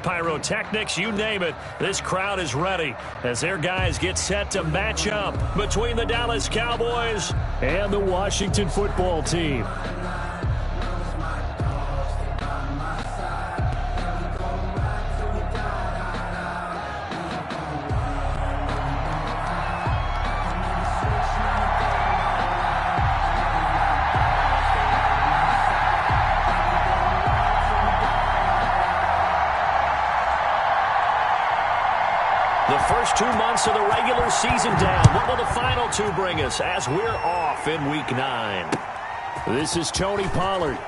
Pyrotechnics, you name it. This crowd is ready as their guys get set to match up between the Dallas Cowboys and the Washington football team. The first 2 months of the regular season down. What will the final two bring us as we're off in Week 9? This is Tony Pollard.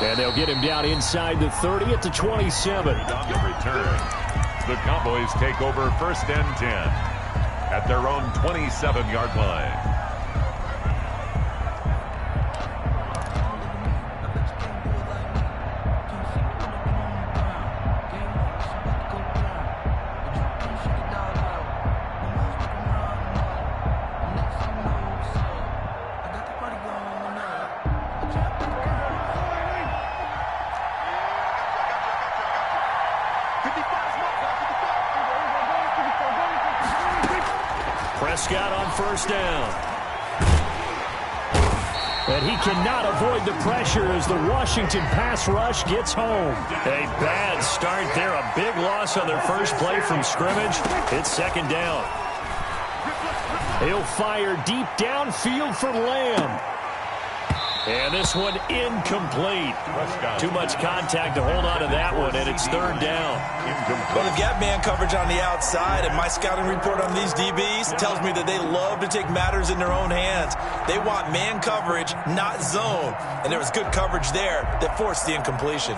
And they'll get him down inside the 30 at the 27. On the return, the Cowboys take over 1st and 10 at their own 27-yard line. Prescott on 1st down. And he cannot avoid the pressure as the Washington pass rush gets home. A bad start there. A big loss on their first play from scrimmage. It's 2nd down. He'll fire deep downfield for Lamb. And this one incomplete. Too much contact to hold on to that one, and it's 3rd down. Well, they've got man coverage on the outside, and my scouting report on these DBs tells me that they love to take matters in their own hands. They want man coverage, not zone. And there was good coverage there that forced the incompletion.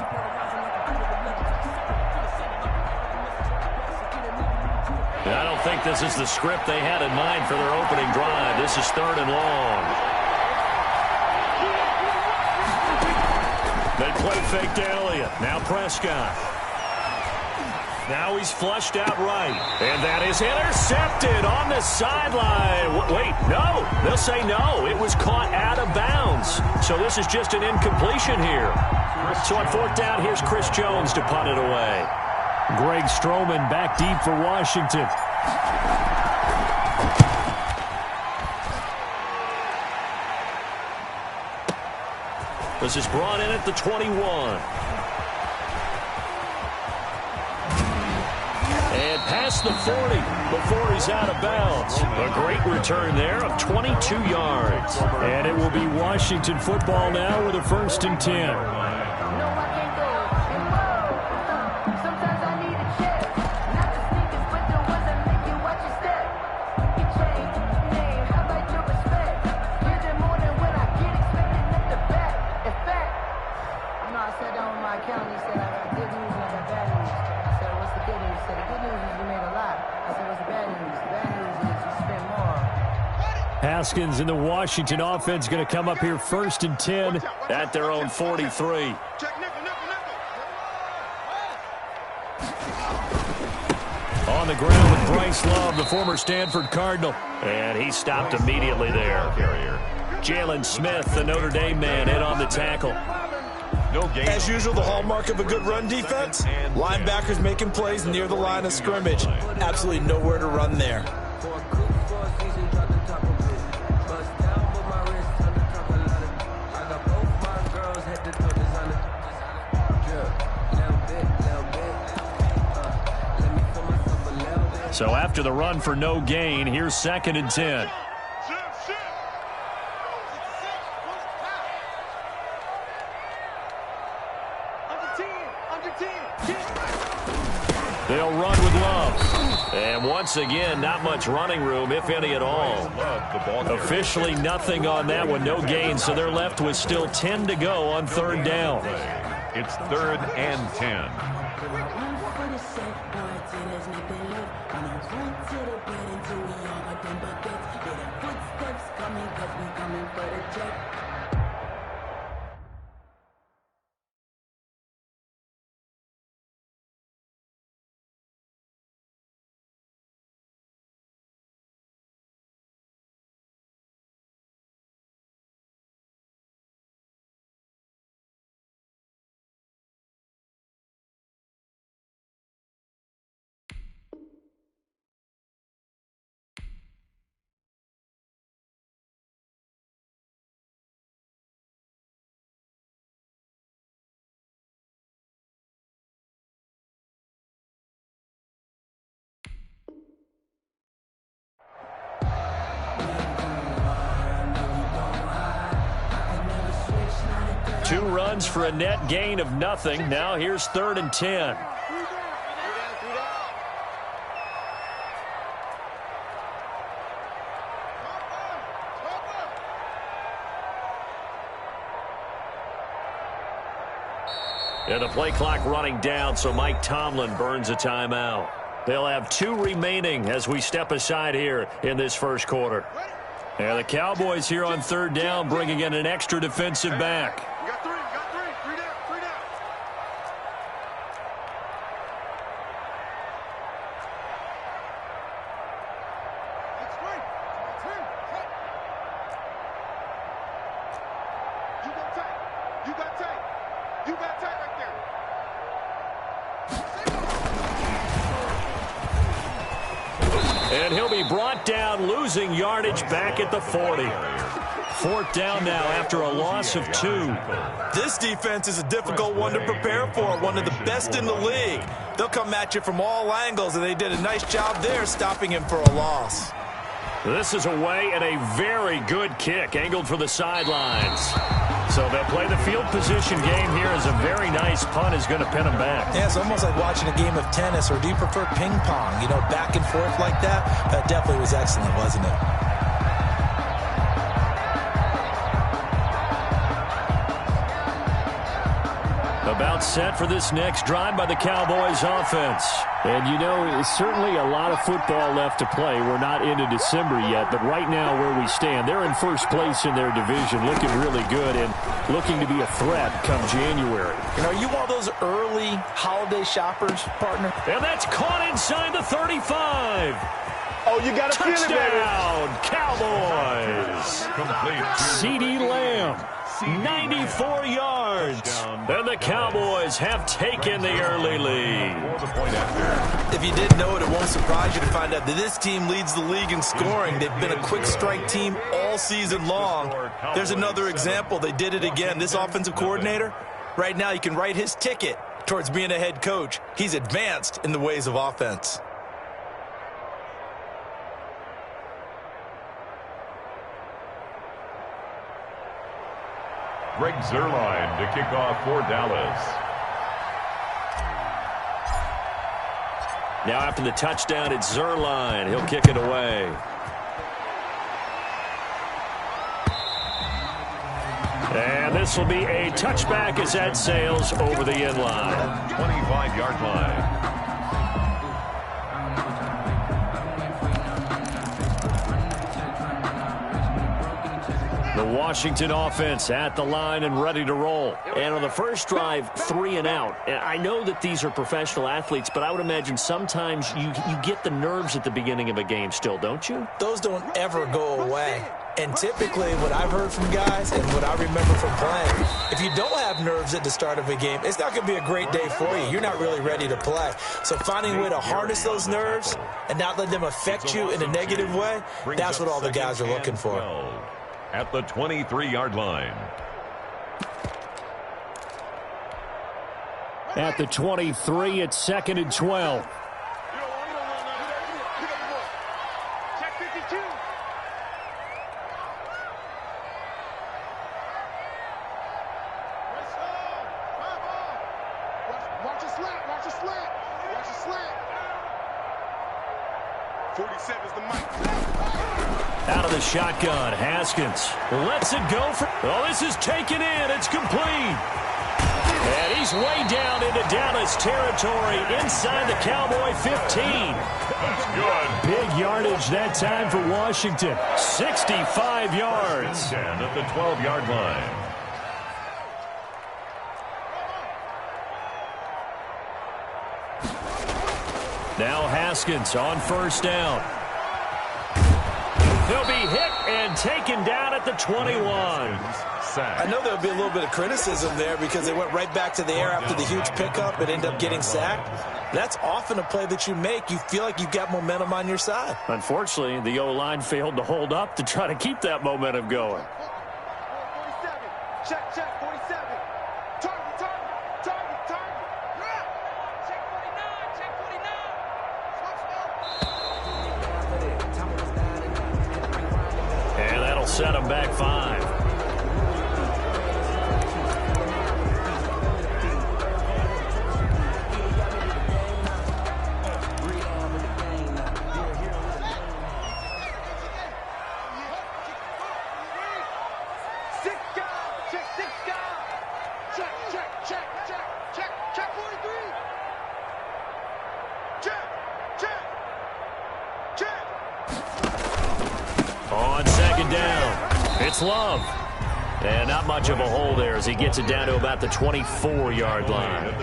I don't think this is the script they had in mind for their opening drive. This is 3rd and long. They play fake to Elliott. Now Prescott. Now he's flushed out right. And that is intercepted on the sideline. Wait, no. They'll say no. It was caught out of bounds. So this is just an incompletion here. So on 4th down, here's Chris Jones to punt it away. Greg Stroman back deep for Washington. This is brought in at the 21. And past the 40 before he's out of bounds. A great return there of 22 yards. And it will be Washington football now with a 1st and 10. Haskins in the Washington offense going to come up here 1st and 10 at their own 43. On the ground with Bryce Love, the former Stanford Cardinal. And he stopped immediately there. Jalen Smith, the Notre Dame man, in on the tackle. As usual, the hallmark of a good run defense, linebackers making plays near the line of scrimmage. Absolutely nowhere to run there. So after the run for no gain, here's 2nd and 10. They'll run with Love. And once again, not much running room, if any at all. Officially nothing on that one, no gain, so they're left with still 10 to go on 3rd down. It's 3rd and 10. 2 runs for a net gain of nothing. Now here's 3rd and 10. And the play clock running down, so Mike Tomlin burns a timeout. They'll have 2 remaining as we step aside here in this first quarter. And the Cowboys here on 3rd down, bringing in an extra defensive back. You got 3 down. That's right. You got tight right there. And he'll be brought down, losing yardage back at the 40. 4th down now after a loss of 2. This defense is a difficult one to prepare for, one of the best in the league. They'll come at you from all angles, and they did a nice job there stopping him for a loss. This is away and a very good kick, angled for the sidelines. So they'll play the field position game here as a very nice punt is going to pin them back. Yeah, it's almost like watching a game of tennis, or do you prefer ping pong? You know, back and forth like that? That definitely was excellent, wasn't it? About set for this next drive by the Cowboys offense. And, you know, it's certainly a lot of football left to play. We're not into December yet, but right now where we stand, they're in first place in their division, looking really good and looking to be a threat come January. You know, are you one of those early holiday shoppers, partner? And that's caught inside the 35. Oh, you got to feel it, baby. Touchdown, Cowboys. Complete. CD Lamb. 94 yards. And the Cowboys have taken the early lead. If you didn't know it, it won't surprise you to find out that this team leads the league in scoring. They've been a quick strike team all season long. There's another example. They did it again. This offensive coordinator, right now you can write his ticket towards being a head coach. He's advanced in the ways of offense. Greg Zuerlein to kick off for Dallas. Now after the touchdown, it's Zuerlein. He'll kick it away. And this will be a touchback as that sails over the end line. 25-yard line. The Washington offense at the line and ready to roll. And on the first drive, 3 and out. And I know that these are professional athletes, but I would imagine sometimes you get the nerves at the beginning of a game still, don't you? Those don't ever go away. And typically what I've heard from guys and what I remember from playing, if you don't have nerves at the start of a game, it's not going to be a great day for you. You're not really ready to play. So finding a way to harness those nerves and not let them affect you in a negative way, that's what all the guys are looking for. At the 23-yard line. At the 23, it's 2nd and 12. Check 52. Watch your slant. Watch your slant. Watch your slant. 47's the mic. Out of the shotgun, Haskins lets it go for... Oh, this is taken in. It's complete. And he's way down into Dallas territory inside the Cowboy 15. That's good. Big yardage that time for Washington. 65 yards. 10 at the 12-yard line. Now Haskins on first down. He'll be hit and taken down at the 21. I know there'll be a little bit of criticism there because they went right back to the air after the huge pickup and ended up getting sacked. That's often a play that you make. You feel like you've got momentum on your side. Unfortunately, the O-line failed to hold up to try to keep that momentum going. 47. Check, 47. Target. Check 49. And that'll set him back 5. It's Love. And not much of a hole there as he gets it down to about the 24-yard line.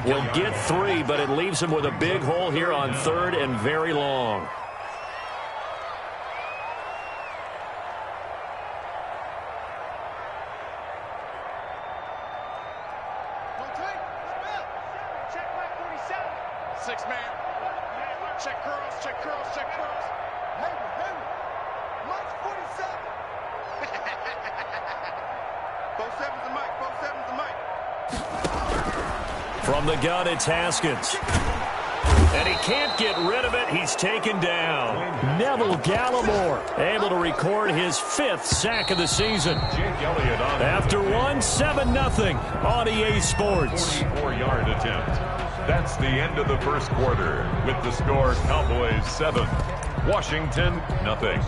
He'll get 3, but it leaves him with a big hole here on 3rd and very long. From the gun, it's Haskins. And he can't get rid of it. He's taken down. Neville Gallimore able to record his 5th sack of the season. After one, 7-0 on EA Sports. 44-yard attempt. That's the end of the first quarter with the score Cowboys 7, Washington 0.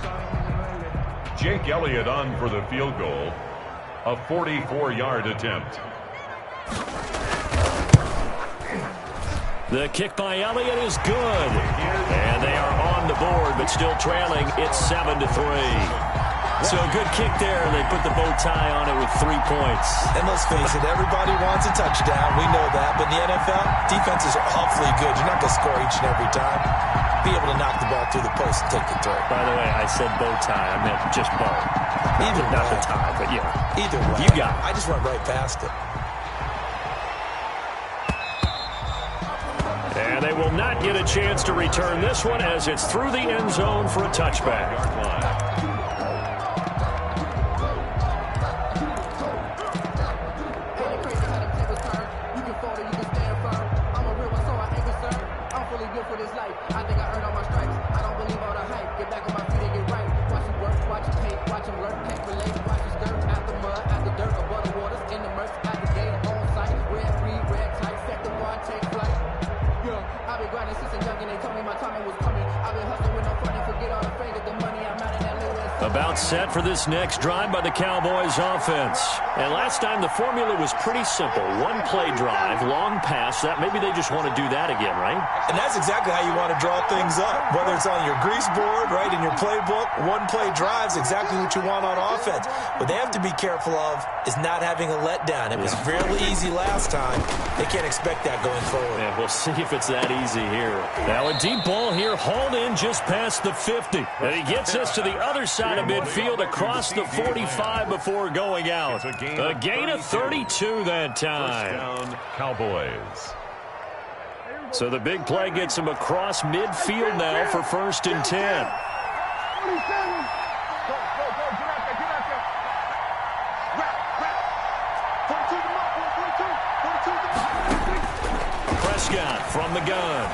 Jake Elliott on for the field goal. A 44-yard attempt. The kick by Elliott is good. And they are on the board, but still trailing. It's 7-3. So a good kick there, and they put the bow tie on it with 3 points. And let's face it, everybody wants a touchdown. We know that. But in the NFL, defenses are awfully good. You're not going to score each and every time. Be able to knock the ball through the post and take the throw. By the way, I said bow tie. I meant just bow. Either not way. the tie, but yeah. Either way. You got it. I just went right past it. And they will not get a chance to return this one as it's through the end zone for a touchback. About set for this next drive by the Cowboys offense. And last time the formula was pretty simple. One play drive, long pass. That maybe they just want to do that again, right? And that's exactly how you want to draw things up. Whether it's on your grease board, right, in your playbook, one play drive's exactly what you want on offense. What they have to be careful of is not having a letdown. It was fairly easy last time. They can't expect that going forward. Yeah, we'll see if it's that easy here. Now a deep ball here, hauled in just past the 50. And he gets us to the other side of midfield across the 45 before going out. A gain of 32 that time. First down, Cowboys. So the big play gets him across midfield now for 1st and 10. Prescott from the gun.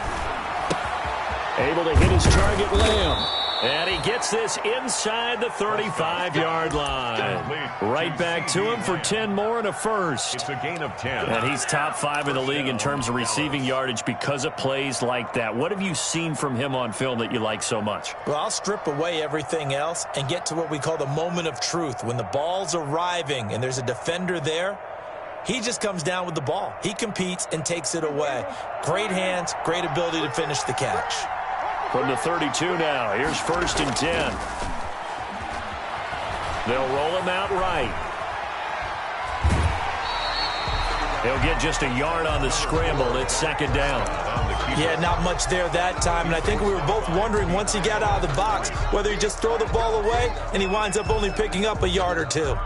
Able to hit his target, Lamb. And he gets this inside the 35-yard line. Right back to him for 10 more and a first. It's a gain of 10. And he's top 5 in the league in terms of receiving yardage because of plays like that. What have you seen from him on film that you like so much? Well, I'll strip away everything else and get to what we call the moment of truth. When the ball's arriving and there's a defender there, he just comes down with the ball. He competes and takes it away. Great hands, great ability to finish the catch. From the 32 now, here's 1st and 10. They'll roll him out right. He'll get just a yard on the scramble. It's 2nd down. Yeah, not much there that time. And I think we were both wondering once he got out of the box whether he just throw the ball away and he winds up only picking up a yard or 2.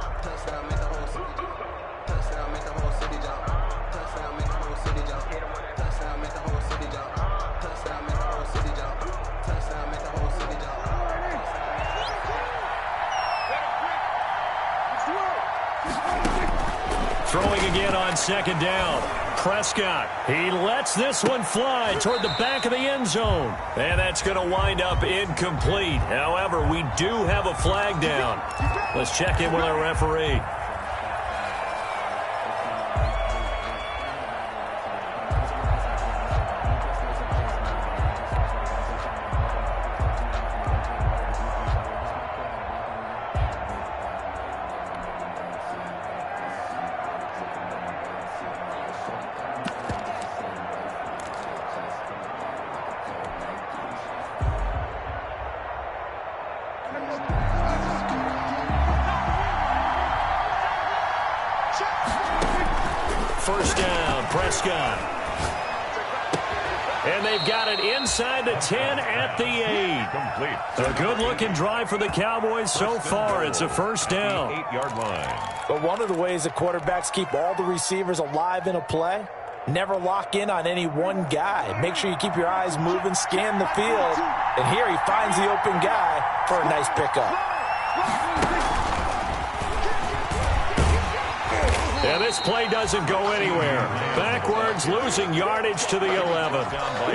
Throwing again on 2nd down. Prescott, he lets this one fly toward the back of the end zone. And that's going to wind up incomplete. However, we do have a flag down. Let's check in with our referee. first down. Prescott. And they've got it inside the 10 at the 8. Complete. A good-looking drive for the Cowboys so far. It's a first down. 8-yard line. But one of the ways that quarterbacks keep all the receivers alive in a play, never lock in on any one guy. Make sure you keep your eyes moving, scan the field. And here he finds the open guy for a nice pickup. And this play doesn't go anywhere. Backwards, losing yardage to the 11.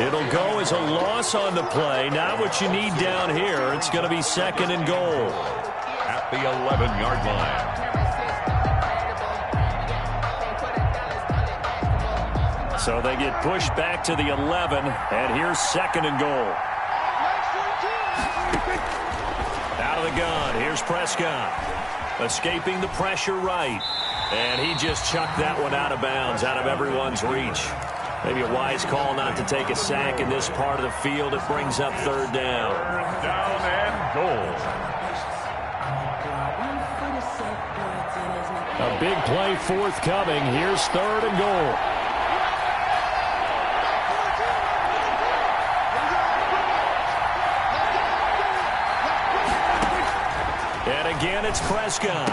It'll go as a loss on the play. Not what you need down here. It's going to be second and goal. At the 11-yard line. So they get pushed back to the 11, and here's second and goal. Out of the gun, here's Prescott. Escaping the pressure right. And he just chucked that one out of bounds, out of everyone's reach. Maybe a wise call not to take a sack in this part of the field. It brings up third down. Third down and goal. A big play forthcoming. Here's third and goal. And again, it's Prescott.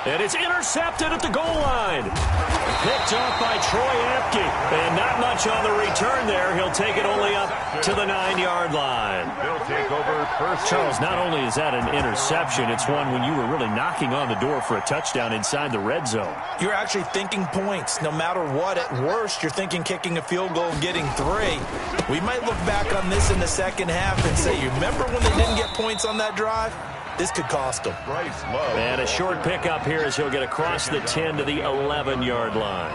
And it's intercepted at the goal line. Picked off by Troy Apke. And not much on the return there. He'll take it only up to the 9-yard line. They'll take over first. Charles, not only is that an interception, it's one when you were really knocking on the door for a touchdown inside the red zone. You're actually thinking points. No matter what, at worst, you're thinking kicking a field goal and getting 3. We might look back on this in the second half and say, you remember when they didn't get points on that drive? This could cost them. And a short pickup here as he'll get across the 10 to the 11-yard line.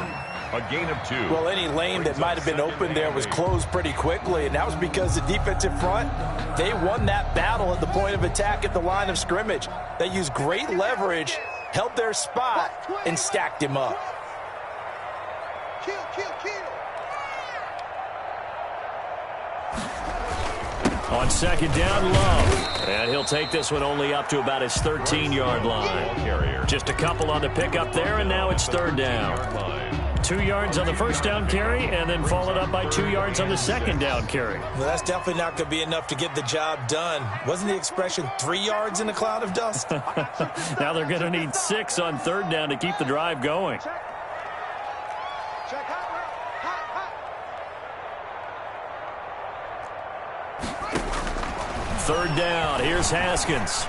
A gain of 2. Well, any lane that might have been open there was closed pretty quickly, and that was because the defensive front, they won that battle at the point of attack at the line of scrimmage. They used great leverage, held their spot, and stacked him up. Kill, kill, kill. On second down, Love. And he'll take this one only up to about his 13-yard line. Just a couple on the pickup there, and now it's third down. 2 yards on the first down carry, and then followed up by 2 yards on the second down carry. Well, that's definitely not going to be enough to get the job done. Wasn't the expression 3 yards in a cloud of dust? Now they're going to need 6 on third down to keep the drive going. Check hot, hot. Third down. Here's Haskins.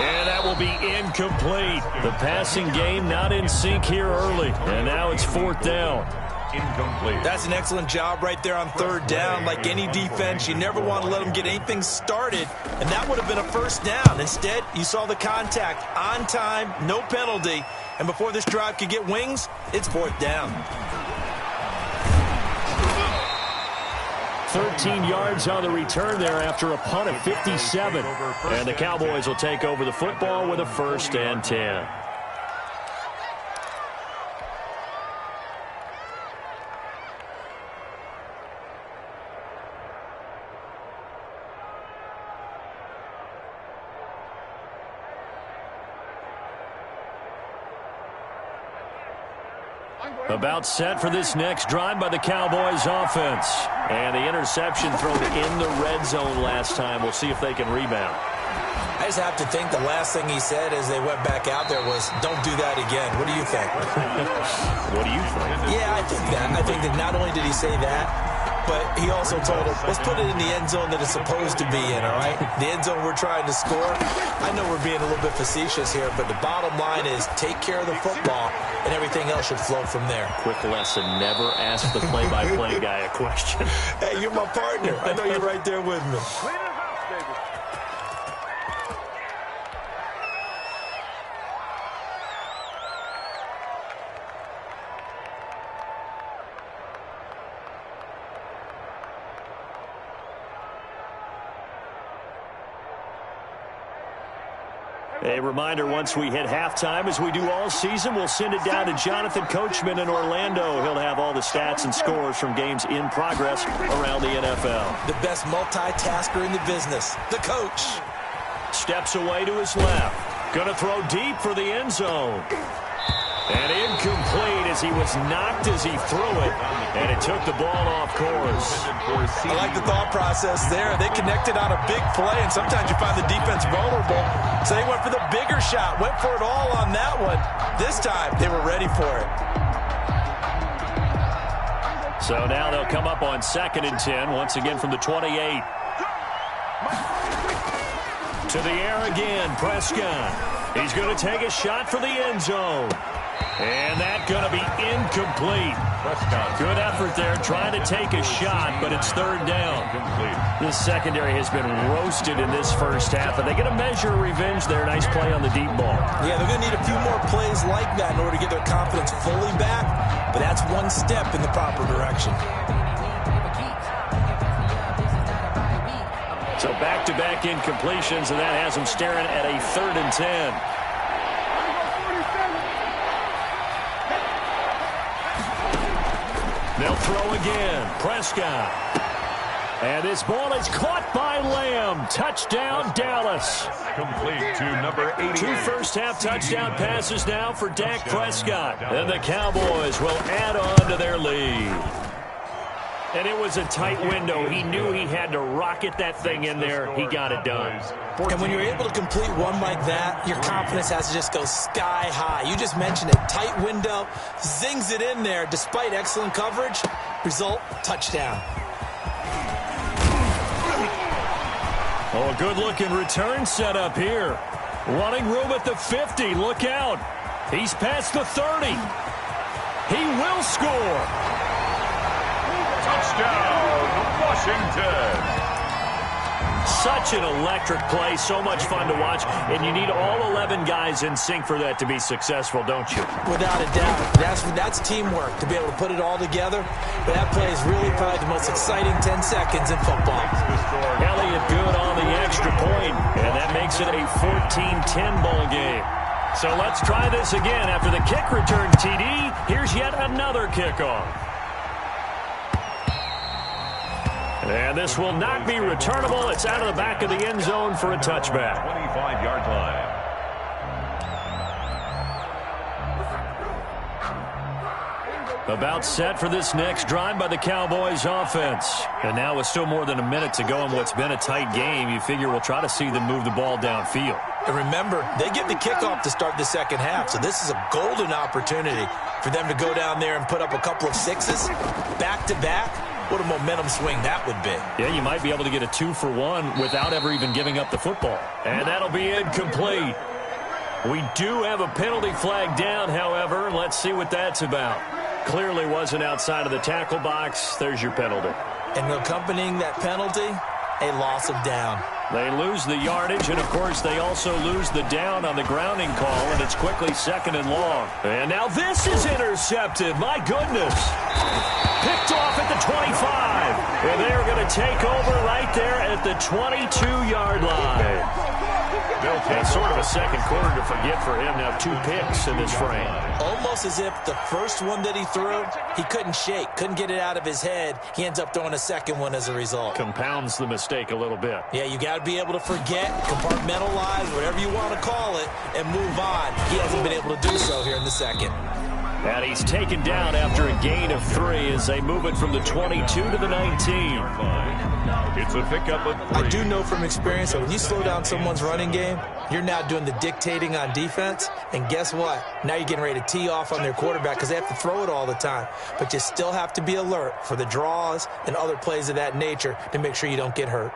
And that will be incomplete. The passing game not in sync here early. And now it's fourth down. Incomplete. That's an excellent job right there on third down. Like any defense, you never want to let them get anything started. And that would have been a first down. Instead, you saw the contact on time, no penalty. And before this drive could get wings, it's fourth down. 13 yards on the return there after a punt of 57. And the Cowboys will take over the football with a 1st and 10. About set for this next drive by the Cowboys offense. And the interception thrown in the red zone last time. We'll see if they can rebound. I just have to think the last thing he said as they went back out there was, don't do that again. What do you think? What do you think? Yeah, I think that. I think that not only did he say that, but he also told us, let's put it in the end zone that it's supposed to be in, all right? The end zone we're trying to score. I know we're being a little bit facetious here, but the bottom line is take care of the football, and everything else should flow from there. Quick lesson, never ask the play-by-play guy a question. Hey, you're my partner. I know you're right there with me. A reminder, once we hit halftime, as we do all season, we'll send it down to Jonathan Coachman in Orlando. He'll have all the stats and scores from games in progress around the NFL. The best multitasker in the business, the coach. Steps away to his left. Going to throw deep for the end zone. And incomplete as he was knocked as he threw it, and it took the ball off course. I like the thought process there. They connected on a big play, and sometimes you find the defense vulnerable. So they went for the bigger shot, went for it all on that one. This time, they were ready for it. So now they'll come up on 2nd and 10, once again from the 28. To the air again, Prescott. He's going to take a shot for the end zone. And that's going to be incomplete. Good effort there trying to take a shot, but it's 3rd down. This secondary has been roasted in this first half, and they get a measure of revenge there. Nice play on the deep ball. Yeah, they're going to need a few more plays like that in order to get their confidence fully back, but that's one step in the proper direction. So back-to-back incompletions, and that has them staring at a 3rd and 10. They'll throw again. Prescott. And this ball is caught by Lamb. Touchdown, Dallas. Complete to number 88. 2 first-half touchdown passes now for Dak Prescott. And the Cowboys will add on to their lead. And it was a tight window. He knew he had to rocket that thing in there. He got it done. And when you're able to complete one like that, your confidence has to just go sky high. You just mentioned it. Tight window, zings it in there despite excellent coverage. Result, touchdown. Oh, a good-looking return set up here. Running room at the 50. Look out. He's past the 30. He will score. Touchdown, Washington. Such an electric play, so much fun to watch, and you need all 11 guys in sync for that to be successful, don't you? Without a doubt. That's teamwork, to be able to put it all together. But that play is really probably the most exciting 10 seconds in football. Elliott good on the extra point, and that makes it a 14-10 ball game. So let's try this again. After the kick return TD, here's yet another kickoff. And this will not be returnable. It's out of the back of the end zone for a touchback. 25-yard line. About set for this next drive by the Cowboys offense. And now with still more than a minute to go in what's been a tight game, you figure we'll try to see them move the ball downfield. And remember, they get the kickoff to start the second half, so this is a golden opportunity for them to go down there and put up a couple of sixes back-to-back. What a momentum swing that would be. Yeah, you might be able to get a 2-for-1 without ever even giving up the football. And that'll be incomplete. We do have a penalty flag down, however. Let's see what that's about. Clearly wasn't outside of the tackle box. There's your penalty. And accompanying that penalty, a loss of down. They lose the yardage, and, of course, they also lose the down on the grounding call, and it's quickly 2nd and long. And now this is intercepted. My goodness. Picked off at the 25. And they're going to take over right there at the 22-yard line. That's sort of a second quarter to forget for him. Now 2 picks in this frame. Almost as if the first one that he threw, he couldn't shake, couldn't get it out of his head. He ends up throwing a second one as a result. Compounds the mistake a little bit. Yeah, you got to be able to forget, compartmentalize, whatever you want to call it, and move on. He hasn't been able to do so here in the second. And he's taken down after a gain of 3 as they move it from the 22 to the 19. It's a pickup of 3. I do know from experience that when you slow down someone's running game, you're now doing the dictating on defense. And guess what? Now you're getting ready to tee off on their quarterback because they have to throw it all the time. But you still have to be alert for the draws and other plays of that nature to make sure you don't get hurt.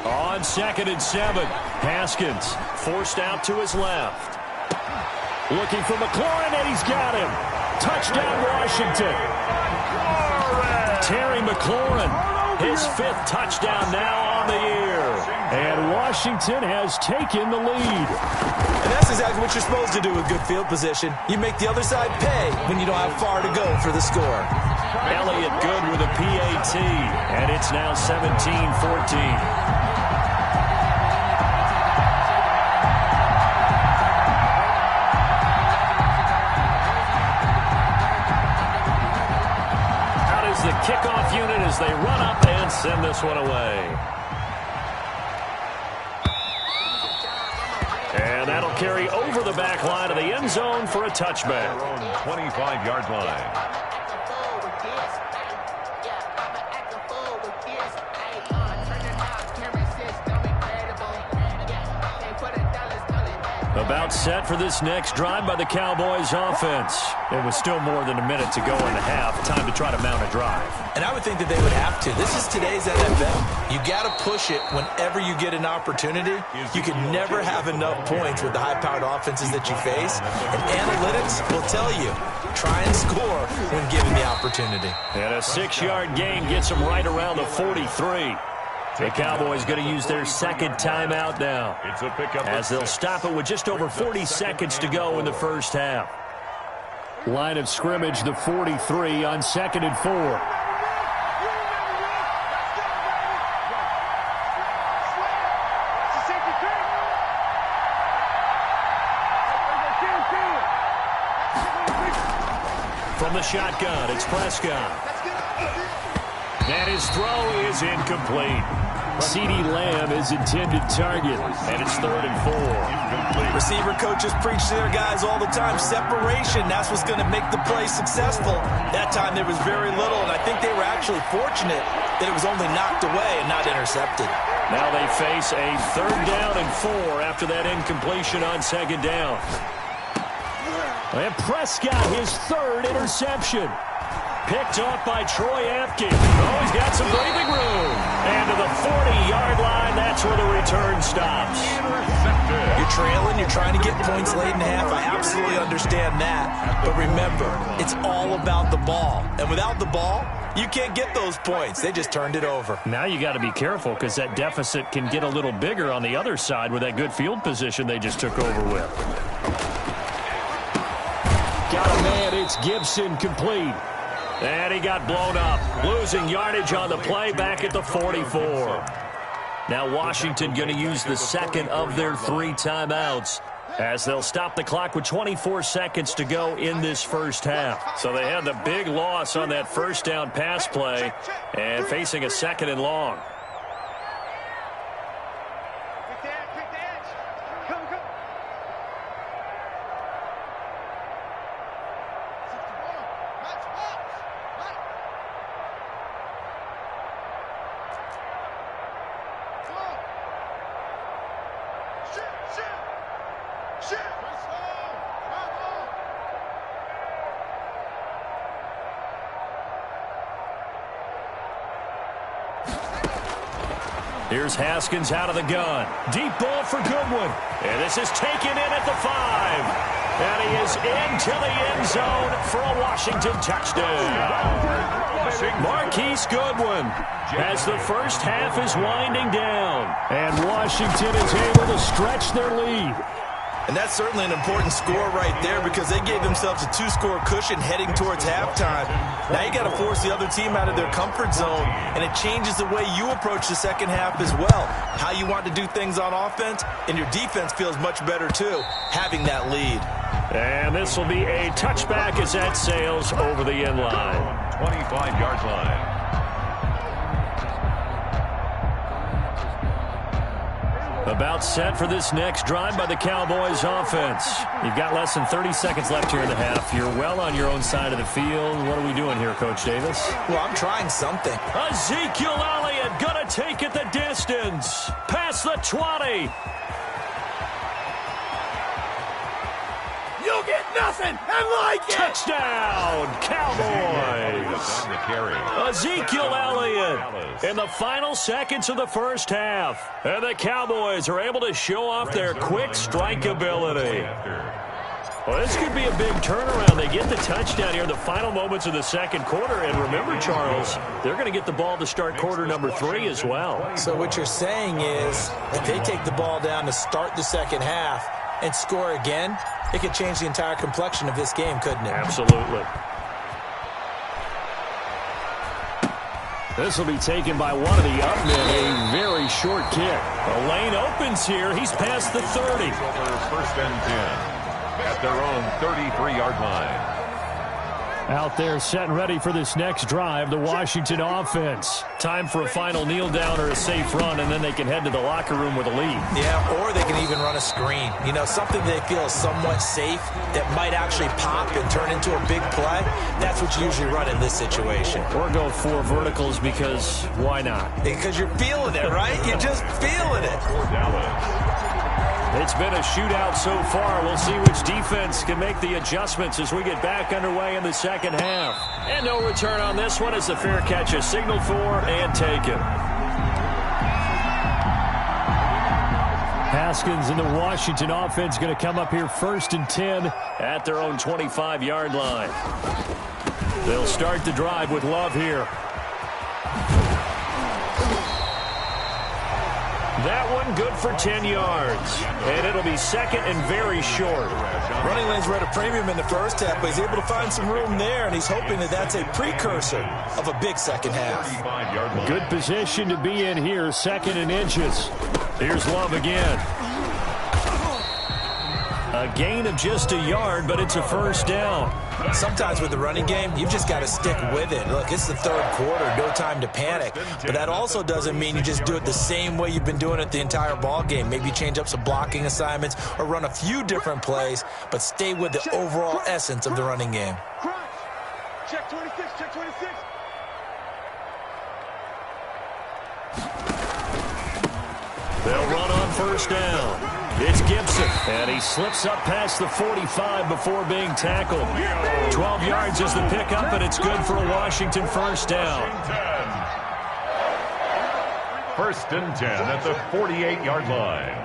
On 2nd and 7, Haskins forced out to his left. Looking for McLaurin, and he's got him. Touchdown, Washington. Terry McLaurin, his 5th touchdown now on the year. And Washington has taken the lead. And that's exactly what you're supposed to do with good field position. You make the other side pay when you don't have far to go for the score. Elliott good with a PAT, and it's now 17-14. The kickoff unit as they run up and send this one away. And that'll carry over the back line of the end zone for a touchback. Their own 25-yard line. About set for this next drive by the Cowboys offense. It was still more than a minute to go in the half. Time to try to mount a drive. And I would think that they would have to. This is today's NFL. You got to push it whenever you get an opportunity. You can never have enough points with the high-powered offenses that you face. And analytics will tell you, try and score when given the opportunity. And a 6-yard gain gets them right around the 43. The Cowboys going to use their second timeout now, It's a pickup as they'll stop it with just over 40 seconds to go in the first half. Line of scrimmage, the 43 on 2nd and 4. From the shotgun, it's Prescott. And his throw is incomplete. CeeDee Lamb is intended target, and it's 3rd and 4. Receiver coaches preach to their guys all the time. Separation, that's what's going to make the play successful. That time there was very little, and I think they were actually fortunate that it was only knocked away and not intercepted. Now they face a 3rd down and 4 after that incompletion on 2nd down. And Prescott, his 3rd interception. Picked off by Troy Apke. Oh, he's got some breathing room. And to the 40-yard line, that's where the return stops. You're trailing, you're trying to get points late in half. I absolutely understand that. But remember, it's all about the ball. And without the ball, you can't get those points. They just turned it over. Now you got to be careful because that deficit can get a little bigger on the other side with that good field position they just took over with. Got a man, it's Gibson, complete. And he got blown up, losing yardage on the play back at the 44. Now Washington going to use the second of their 3 timeouts as they'll stop the clock with 24 seconds to go in this first half. So they had the big loss on that first down pass play and facing a 2nd and long. Here's Haskins out of the gun. Deep ball for Goodwin. And this is taken in at the 5. And he is into the end zone for a Washington touchdown. Marquise Goodwin as the first half is winding down. And Washington is able to stretch their lead. And that's certainly an important score right there because they gave themselves a 2-score cushion heading towards halftime. Now you got to force the other team out of their comfort zone, and it changes the way you approach the second half as well. How you want to do things on offense, and your defense feels much better too, having that lead. And this will be a touchback as that sails over the end line. 25-yard line. About set for this next drive by the Cowboys offense. You've got less than 30 seconds left here in the half. You're well on your own side of the field. What are we doing here, Coach Davis? Well, I'm trying something. Ezekiel Elliott gonna take it the distance. Past the 20. You get nothing and like it. Touchdown, Cowboys. On the carry. Ezekiel Elliott in the final seconds of the first half. And the Cowboys are able to show off their quick strike ability. Well, this could be a big turnaround. They get the touchdown here in the final moments of the second quarter. And remember, Charles, they're going to get the ball to start quarter number 3 as well. So what you're saying is if they take the ball down to start the second half and score again, it could change the entire complexion of this game, couldn't it? Absolutely. This will be taken by one of the up men, a very short kick. The lane opens here. He's past the 30. Over 1st and 10 at their own 33-yard line. Out there set and ready for this next drive, the Washington offense. Time for a final kneel down or a safe run, and then they can head to the locker room with a lead. Yeah, or they can even run a screen. You know, something they feel is somewhat safe that might actually pop and turn into a big play. That's what you usually run in this situation. Or go 4 verticals because why not? Because you're feeling it, right? You're just feeling it. It's been a shootout so far. We'll see which defense can make the adjustments as we get back underway in the second half. And no return on this one as the fair catch is signaled for and taken. Haskins and the Washington offense going to come up here 1st and 10 at their own 25-yard line. They'll start the drive with Love here. That one good for 10 yards. And it'll be second and very short. Running lanes were at a premium in the first half, but he's able to find some room there, and he's hoping that that's a precursor of a big second half. Good position to be in here, 2nd and inches. Here's Love again. A gain of just a yard, but it's a 1st down. Sometimes with the running game, you've just got to stick with it. Look, it's the 3rd quarter, no time to panic. But that also doesn't mean you just do it the same way you've been doing it the entire ball game. Maybe change up some blocking assignments or run a few different plays, but stay with the overall essence of the running game. Check 26, check 26. They'll run on 1st down. It's Gibson, and he slips up past the 45 before being tackled. 12 yards is the pickup, and it's good for a Washington 1st down. 1st and 10 at the 48-yard line.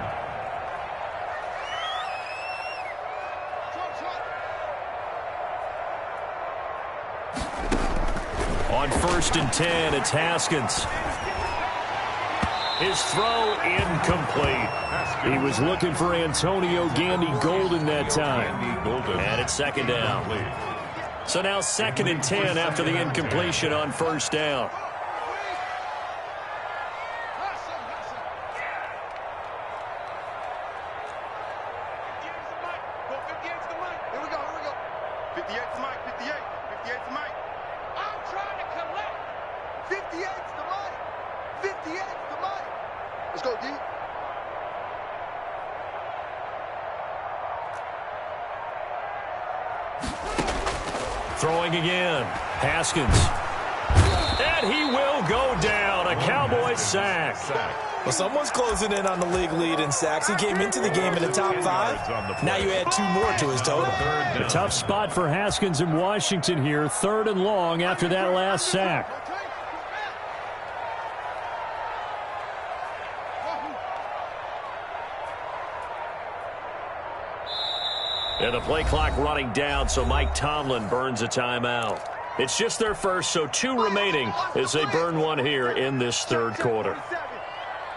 On 1st and 10, it's Haskins. His throw incomplete. He was looking for Antonio Gandy Golden that time. And it's 2nd down. So now 2nd and 10 after the incompletion on 1st down. Here we go. 58's the mic, 58's the mic. I'm trying to collect. 58's the mic. 58's the mic. Let's go, D. Throwing again. Haskins. And he will go down. A Cowboys sack. Well, someone's closing in on the league lead in sacks. He came into the game in the top 5. Now you add 2 more to his total. A tough spot for Haskins in Washington here. 3rd and long after that last sack. And the play clock running down, so Mike Tomlin burns a timeout. It's just their first, so 2 remaining as they burn one here in this 3rd quarter.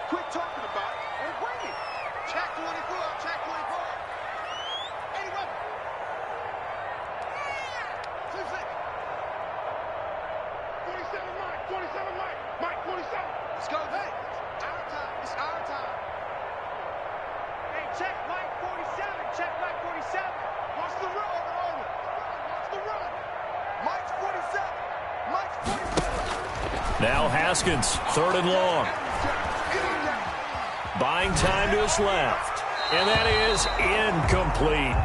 Quit talking about it and bring it. Check 24, check 24. Any weapon. 2 seconds. 47 Mike, 47 Mike. Mike, 47. Let's go. Hey, our time. It's our time. Hey, check Mike 47. Check Mike 47. Watch the run. Watch the run. Mike's 47. Mike's 47. Now Haskins, 3rd and long. Buying time to his left. And that is incomplete.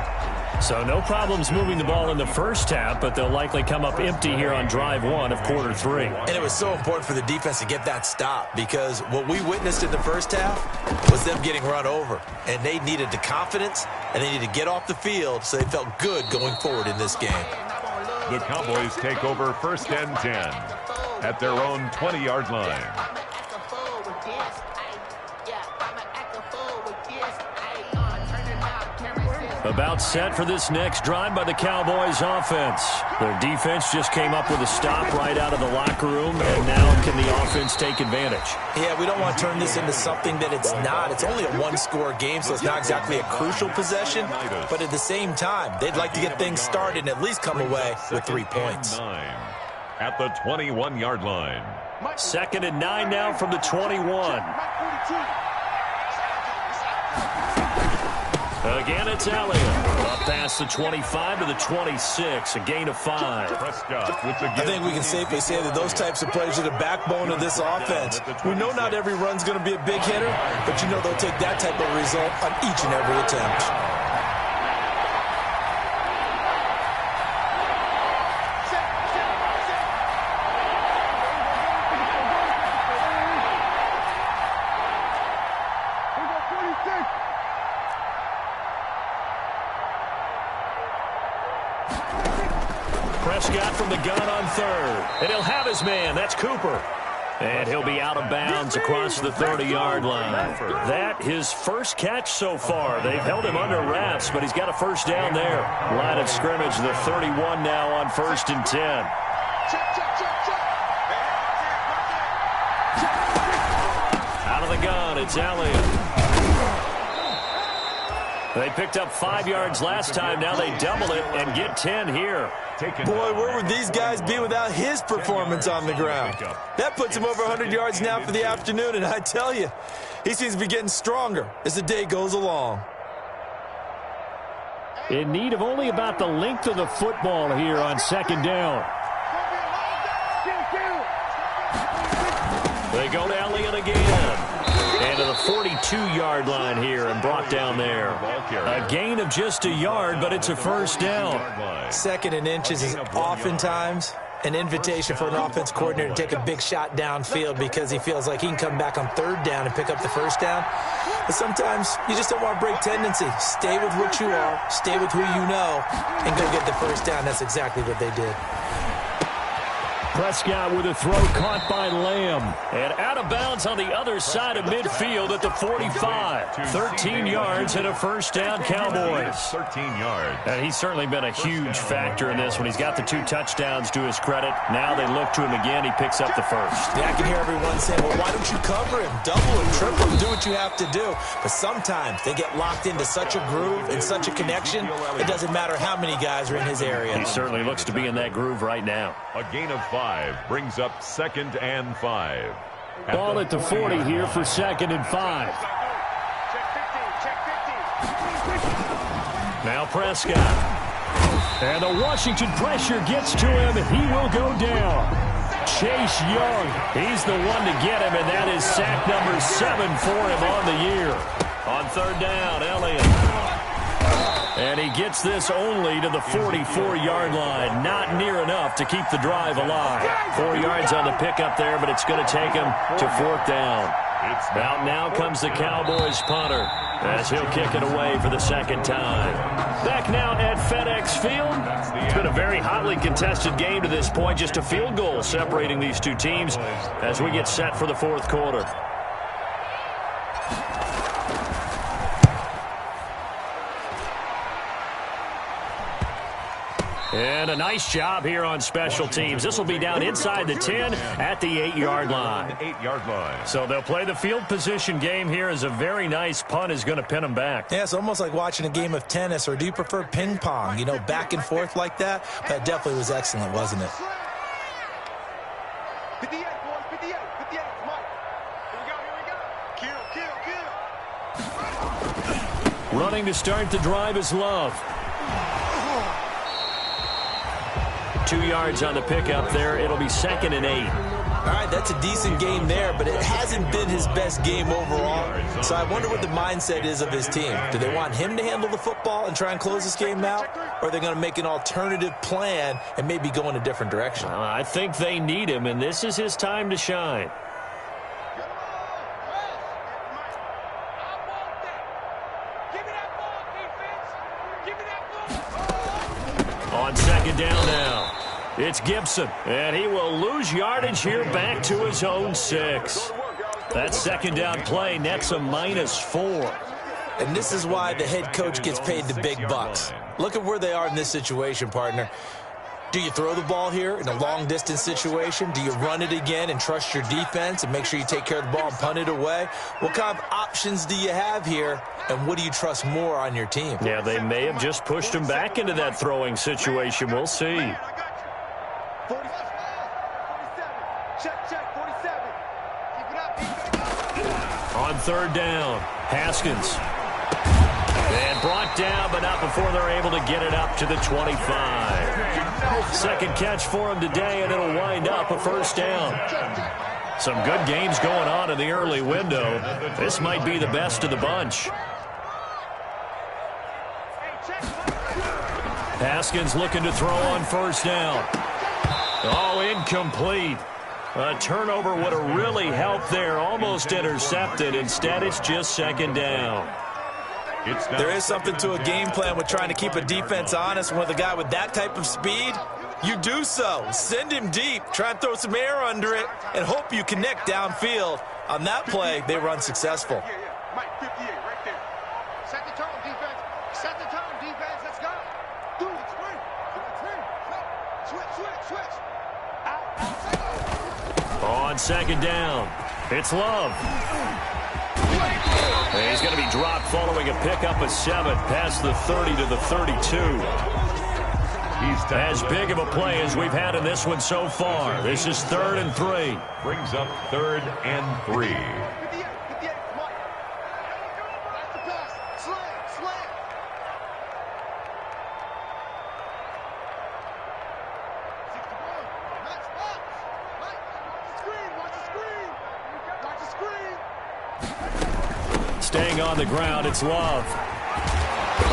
So no problems moving the ball in the first half, but they'll likely come up empty here on drive 1 of quarter 3. And it was so important for the defense to get that stop because what we witnessed in the first half was them getting run over. And they needed the confidence, and they needed to get off the field so they felt good going forward in this game. The Cowboys take over 1st and 10 at their own 20-yard line. About set for this next drive by the Cowboys offense. Their defense just came up with a stop right out of the locker room, and now can the offense take advantage? Yeah, we don't want to turn this into something that it's not. It's only a 1-score game, so it's not exactly a crucial possession. But at the same time, they'd like to get things started and at least come away with 3 points. At the 21-yard line. 2nd and 9 now from the 21. Again, it's Elliott. Up past the 25 to the 26, a gain of 5. Prescott with the I think we can safely say that those types of plays are the backbone of this offense. We know not every run's going to be a big hitter, but you know they'll take that type of result on each and every attempt. Prescott from the gun on third. And he'll have his man. That's Cooper. And he'll be out of bounds across the 30-yard line. That his first catch so far. They've held him under wraps, but he's got a first down there. Line of scrimmage, the 31 now on 1st and 10. Out of the gun, it's Elliott. They picked up 5 yards last time. Now they double it and get 10 here. Boy, where would these guys be without his performance on the ground? That puts him over 100 yards now for the afternoon, and I tell you, he seems to be getting stronger as the day goes along. In need of only about the length of the football here on 2nd down. They go to Elliott again. And to the 42-yard line here and brought down there. A gain of just a yard, but it's a first down. 2nd and inches is oftentimes an invitation for an offense coordinator to take a big shot downfield because he feels like he can come back on 3rd down and pick up the first down. But sometimes you just don't want to break tendency. Stay with what you are, stay with who you know, and go get the first down. That's exactly what they did. Prescott with a throw caught by Lamb. And out of bounds on the other side of midfield at the 45. 13 yards and a first down, Cowboys. 13 yards. And he's certainly been a huge factor in this one. He's got the 2 touchdowns to his credit. Now they look to him again. He picks up the first. Yeah, I can hear everyone saying, well, why don't you cover him? Double him, triple him, do what you have to do. But sometimes they get locked into such a groove and such a connection, it doesn't matter how many guys are in his area. He certainly looks to be in that groove right now. A gain of 5 brings up 2nd and 5. Ball at the 40 here for 2nd and 5. Now Prescott. And the Washington pressure gets to him. He will go down. Chase Young, he's the one to get him, and that is sack number 7 for him on the year. On 3rd down, Elliott. And he gets this only to the 44-yard line. Not near enough to keep the drive alive. 4 yards on the pickup there, but it's going to take him to 4th down. Out now comes the Cowboys punter as he'll kick it away for the 2nd time. Back now at FedEx Field. It's been a very hotly contested game to this point. Just a field goal separating these two teams as we get set for the 4th quarter. And a nice job here on special teams. This will be down inside the 10 at the 8-yard line. 8-yard line. So they'll play the field position game here as a very nice punt is going to pin them back. Yeah, it's almost like watching a game of tennis, or do you prefer ping pong? You know, back and forth like that? That definitely was excellent, wasn't it? 58, boys, 58, 58, Mike. Here we go. Kill. Running to start the drive is Love. 2 yards on the pickup there. It'll be 2nd and 8. All right, that's a decent game there, but it hasn't been his best game overall. So I wonder what the mindset is of his team. Do they want him to handle the football and try and close this game out? Or are they going to make an alternative plan and maybe go in a different direction? I think they need him, and this is his time to shine. On 2nd down now, it's Gibson, and he will lose yardage here back to his own 6. That 2nd down play nets a -4. And this is why the head coach gets paid the big bucks. Look at where they are in this situation, partner. Do you throw the ball here in a long-distance situation? Do you run it again and trust your defense and make sure you take care of the ball and punt it away? What kind of options do you have here, and what do you trust more on your team? Yeah, they may have just pushed him back into that throwing situation. We'll see. 47. Check, 47. Keep it up. On 3rd down, Haskins. And brought down, but not before they're able to get it up to the 25. Second catch for him today, and it'll wind up a first down. Some good games going on in the early window. This might be the best of the bunch. Haskins looking to throw on first down. Oh, incomplete. A turnover would have really helped there. Almost intercepted. Instead, it's just second down. There is something to a game plan with trying to keep a defense honest. With a guy with that type of speed, you do so. Send him deep. Try and throw some air under it and hope you connect downfield. On that play, they were unsuccessful. Mike, 58 right there. Set the tone, defense. Set the tone, defense. Let's go. Do it. Switch. On second down, it's Love. And he's going to be dropped following a pickup of 7 past the 30 to the 32. As big of a play as we've had in this one so far. This is 3rd and 3. Brings up 3rd and 3. 58, Mike. That's the pass. Slam. Staying on the ground, it's Love.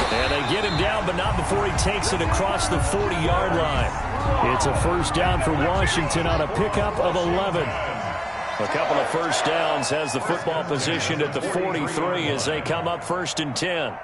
And they get him down, but not before he takes it across the 40-yard line. It's a first down for Washington on a pickup of 11. A couple of first downs has the football positioned at the 43 as they come up 1st and 10.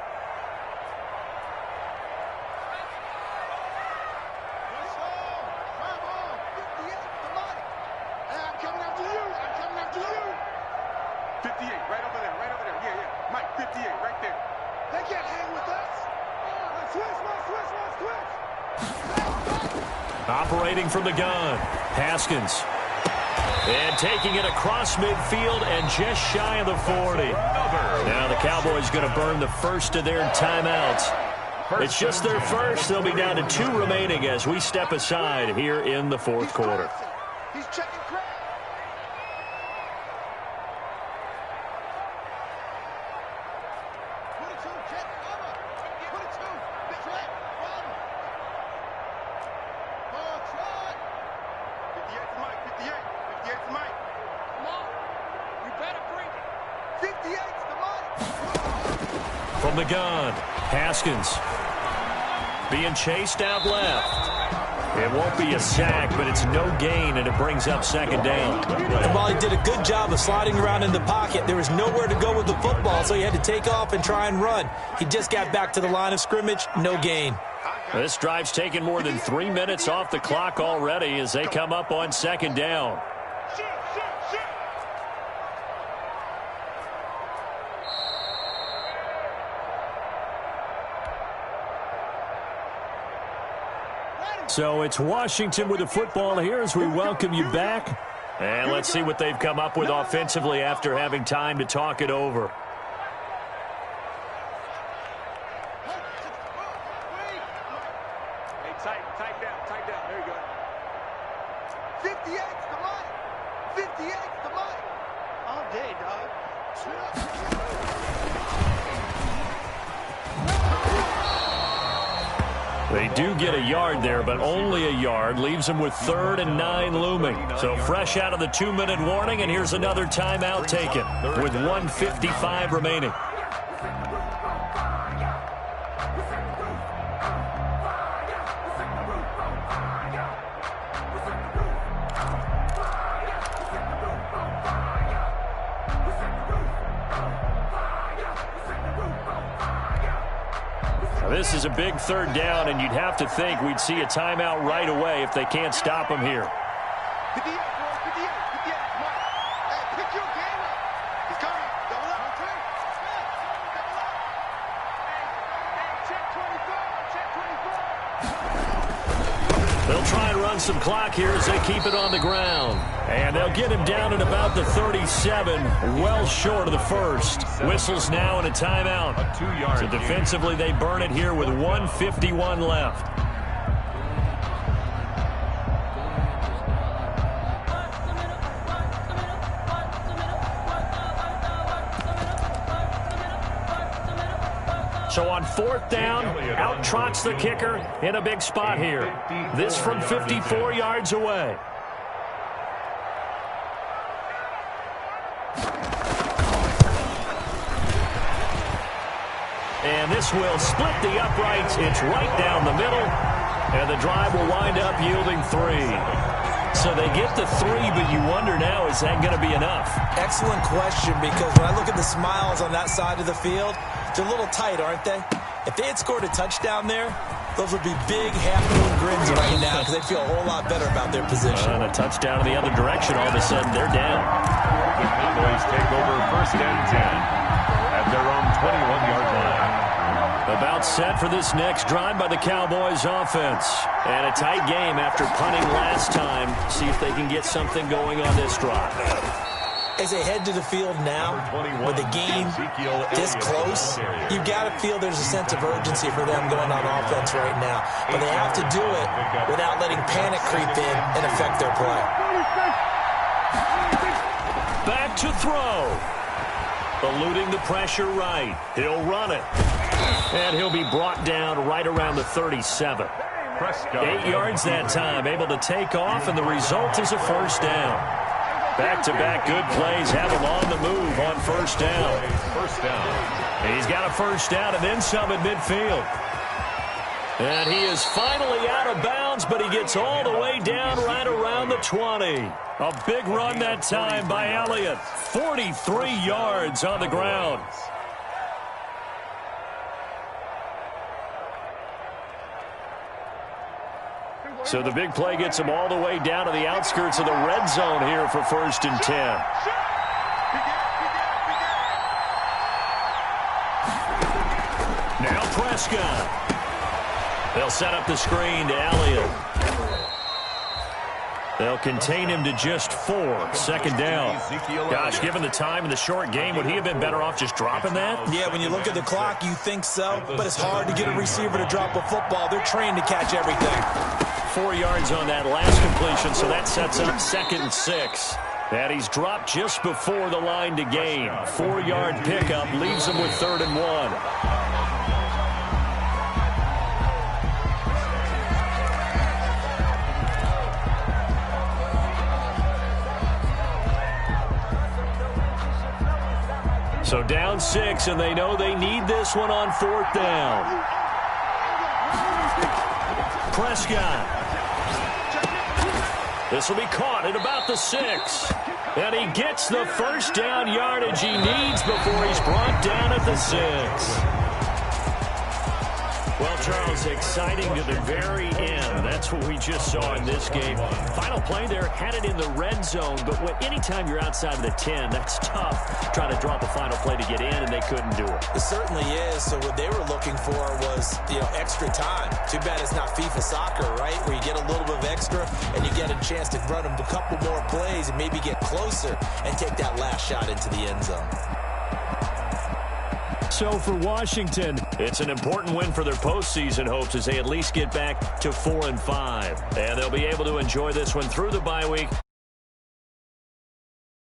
Operating from the gun, Haskins. And taking it across midfield and just shy of the 40. Now the Cowboys going to burn the first of their timeouts. It's just their first. They'll be down to 2 remaining as we step aside here in the 4th quarter. He's checking crowd. From the gun, Haskins being chased out left. It won't be a sack, but it's no gain, and it brings up second down. And while he did a good job of sliding around in the pocket, there was nowhere to go with the football, so he had to take off and try and run. He just got back to the line of scrimmage, no gain. This drive's taken more than 3 minutes off the clock already as they come up on second down. So it's Washington with the football here as we welcome you back. And let's see what they've come up with offensively after having time to talk it over. Hey, tight down. There you go. 58's the money. 58's the money. All day, dog. They do get a yard there, but only a yard. Leaves them with 3rd and 9 looming. So fresh out of the 2-minute warning, and here's another timeout taken with 1:55 remaining. This is a big 3rd down, and you'd have to think we'd see a timeout right away if they can't stop him here. 58, boys. 58. Mike. Hey, pick your game up. He's coming. Double up. Double up. Hey, check 24. They'll try and run some clock here as they keep it on the ground. And they'll get him down at about the 37, well short of the first. Whistles now and a timeout. So defensively, they burn it here with 1:51 left. So on 4th down, out trots the kicker in a big spot here. This from 54 yards away. And this will split the uprights. It's right down the middle. And the drive will wind up yielding 3. So they get the 3, but you wonder now, is that going to be enough? Excellent question, because when I look at the smiles on that side of the field, they're a little tight, aren't they? If they had scored a touchdown there, those would be big half-moon grins right now because they'd feel a whole lot better about their position. And a touchdown in the other direction, all of a sudden they're down. The Cowboys take over 1st and 10 at their own 21-yard line. About set for this next drive by the Cowboys offense. And a tight game after punting last time. See if they can get something going on this drive. As they head to the field now, with the game this close, you've got to feel there's a sense of urgency for them going on offense right now. But they have to do it without letting panic creep in and affect their play. Back to throw. Eluding the pressure right. He'll run it. And he'll be brought down right around the 37. 8 yards that time, able to take off, and the result is a 1st down. Back-to-back good plays have him on the move on 1st down. And he's got a 1st down and then some at midfield. And he is finally out of bounds, but he gets all the way down right around the 20. A big run that time by Elliott. 43 yards on the ground. So the big play gets him all the way down to the outskirts of the red zone here for 1st and 10. Now Prescott. They'll set up the screen to Elliott. They'll contain him to just 4. 2nd down. Gosh, given the time in the short game, would he have been better off just dropping that? Yeah, when you look at the clock, you think so, but it's hard to get a receiver to drop a football. They're trained to catch everything. 4 yards on that last completion, so that sets up 2nd and 6. And he's dropped just before the line to gain. 4-yard pickup leaves him with 3rd and 1. So down 6, and they know they need this one on 4th down. Prescott. This will be caught at about the 6. And he gets the 1st down yardage he needs before he's brought down at the 6. Well, Charles, exciting to the very end. That's what we just saw in this game. Final play there, had it in the red zone, but anytime you're outside of the 10, that's tough trying to drop a final play to get in, and they couldn't do it. It certainly is. So what they were looking for was, extra time. Too bad it's not FIFA soccer, right, where you get a little bit of extra and you get a chance to run them a couple more plays and maybe get closer and take that last shot into the end zone. So for Washington, it's an important win for their postseason hopes as they at least get back to 4-5. And they'll be able to enjoy this one through the bye week